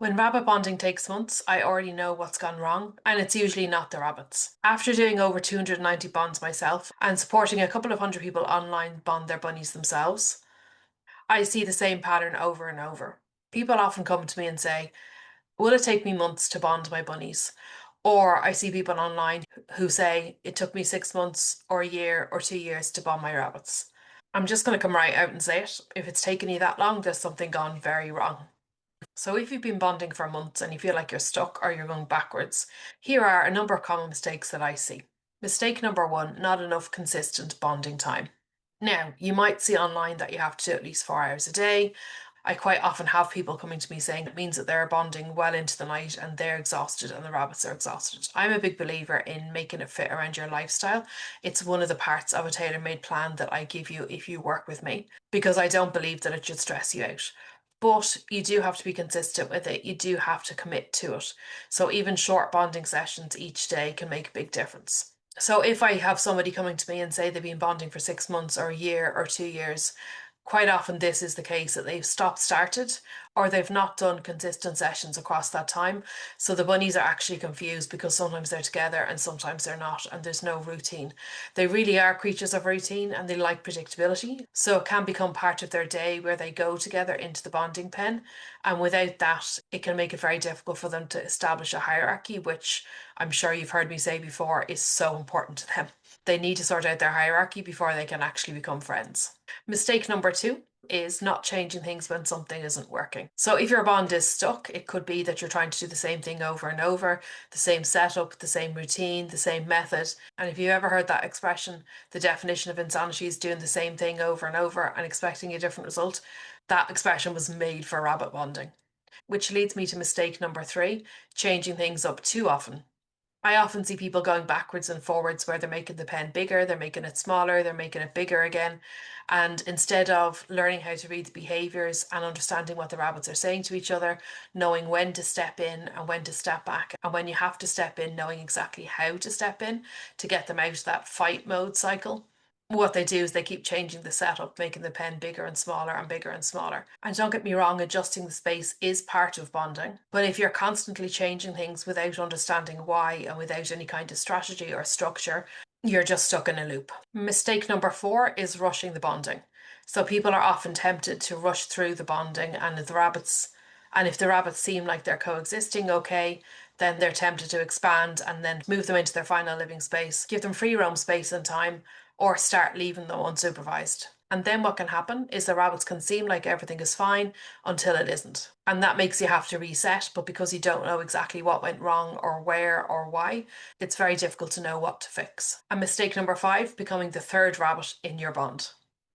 When rabbit bonding takes months, I already know what's gone wrong, and it's usually not the rabbits. After doing over 290 bonds myself and supporting a couple of hundred people online bond their bunnies themselves, I see the same pattern over and over. People often come to me and say, will it take me months to bond my bunnies? Or I see people online who say, it took me 6 months or a year or 2 years to bond my rabbits. I'm just going to come right out and say it. If it's taken you that long, there's something gone very wrong. So, if you've been bonding for months and you feel like you're stuck or you're going backwards, here are a number of common mistakes that I see. Mistake number one, not enough consistent bonding time. Now, you might see online that you have to do at least 4 hours a day. I quite often have people coming to me saying it means that they're bonding well into the night and they're exhausted and the rabbits are exhausted. I'm a big believer in making it fit around your lifestyle. It's one of the parts of a tailor-made plan that I give you if you work with me, because I don't believe that it should stress you out. But you do have to be consistent with it. You do have to commit to it. So even short bonding sessions each day can make a big difference. So if I have somebody coming to me and say they've been bonding for 6 months or a year or 2 years, quite often this is the case that they've stopped started or they've not done consistent sessions across that time. So the bunnies are actually confused because sometimes they're together and sometimes they're not, and there's no routine. They really are creatures of routine and they like predictability. So it can become part of their day where they go together into the bonding pen. And without that, it can make it very difficult for them to establish a hierarchy, which I'm sure you've heard me say before is so important to them. They need to sort out their hierarchy before they can actually become friends. Mistake number two is not changing things when something isn't working. So if your bond is stuck, it could be that you're trying to do the same thing over and over, the same setup, the same routine, the same method. And if you've ever heard that expression, the definition of insanity is doing the same thing over and over and expecting a different result, that expression was made for rabbit bonding. Which leads me to mistake number three, changing things up too often. I often see people going backwards and forwards where they're making the pen bigger, they're making it smaller, they're making it bigger again. And instead of learning how to read the behaviors and understanding what the rabbits are saying to each other, knowing when to step in and when to step back, and when you have to step in, knowing exactly how to step in to get them out of that fight mode cycle, what they do is they keep changing the setup, making the pen bigger and smaller and bigger and smaller. And don't get me wrong, adjusting the space is part of bonding. But if you're constantly changing things without understanding why and without any kind of strategy or structure, you're just stuck in a loop. Mistake number four is rushing the bonding. So people are often tempted to rush through the bonding, and if the rabbits seem like they're coexisting okay, then they're tempted to expand and then move them into their final living space, give them free roam space and time, or start leaving them unsupervised. And then what can happen is the rabbits can seem like everything is fine until it isn't. And that makes you have to reset, but because you don't know exactly what went wrong or where or why, it's very difficult to know what to fix. And mistake number five, becoming the third rabbit in your bond.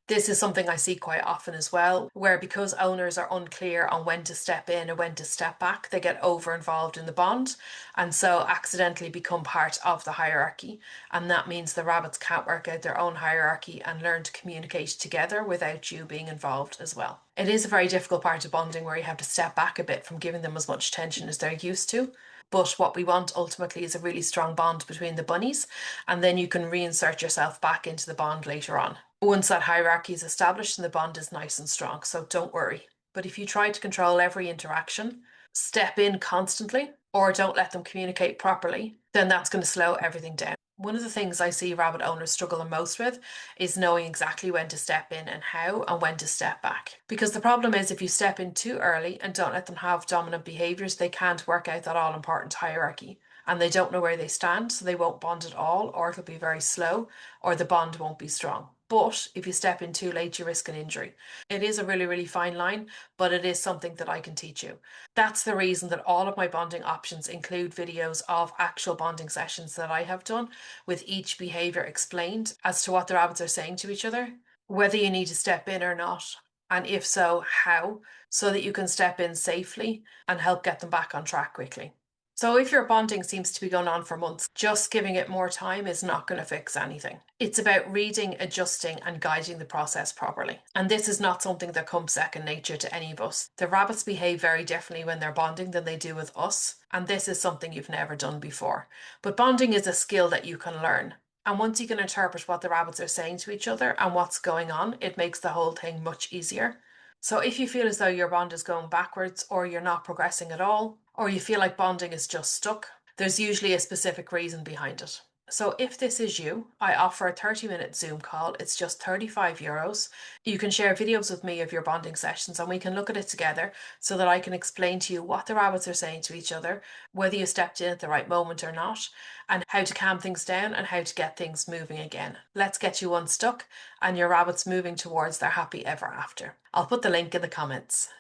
This is something I see quite often as well, where because owners are unclear on when to step in or when to step back, they get over involved in the bond and so accidentally become part of the hierarchy. And that means the rabbits can't work out their own hierarchy and learn to communicate together without you being involved as well. It is a very difficult part of bonding where you have to step back a bit from giving them as much attention as they're used to. But what we want ultimately is a really strong bond between the bunnies, and then you can reinsert yourself back into the bond later on once that hierarchy is established and the bond is nice and strong. So don't worry. But if you try to control every interaction, step in constantly, or don't let them communicate properly, then that's going to slow everything down. One of the things I see rabbit owners struggle the most with is knowing exactly when to step in and how, and when to step back. Because the problem is if you step in too early and don't let them have dominant behaviors, they can't work out that all important hierarchy. And they don't know where they stand, so they won't bond at all, or it'll be very slow, or the bond won't be strong. But if you step in too late, you risk an injury. It is a really, really fine line, but it is something that I can teach you. That's the reason that all of my bonding options include videos of actual bonding sessions that I have done, with each behavior explained as to what the rabbits are saying to each other, whether you need to step in or not, and if so, how, so that you can step in safely and help get them back on track quickly. So if your bonding seems to be going on for months, just giving it more time is not going to fix anything. It's about reading, adjusting, and guiding the process properly. And this is not something that comes second nature to any of us. The rabbits behave very differently when they're bonding than they do with us, and this is something you've never done before. But bonding is a skill that you can learn. And once you can interpret what the rabbits are saying to each other and what's going on, it makes the whole thing much easier. So if you feel as though your bond is going backwards, or you're not progressing at all, or you feel like bonding is just stuck, there's usually a specific reason behind it. So if this is you, I offer a 30-minute Zoom call. It's just €35. You can share videos with me of your bonding sessions and we can look at it together so that I can explain to you what the rabbits are saying to each other, whether you stepped in at the right moment or not, and how to calm things down and how to get things moving again. Let's get you unstuck and your rabbits moving towards their happy ever after. I'll put the link in the comments.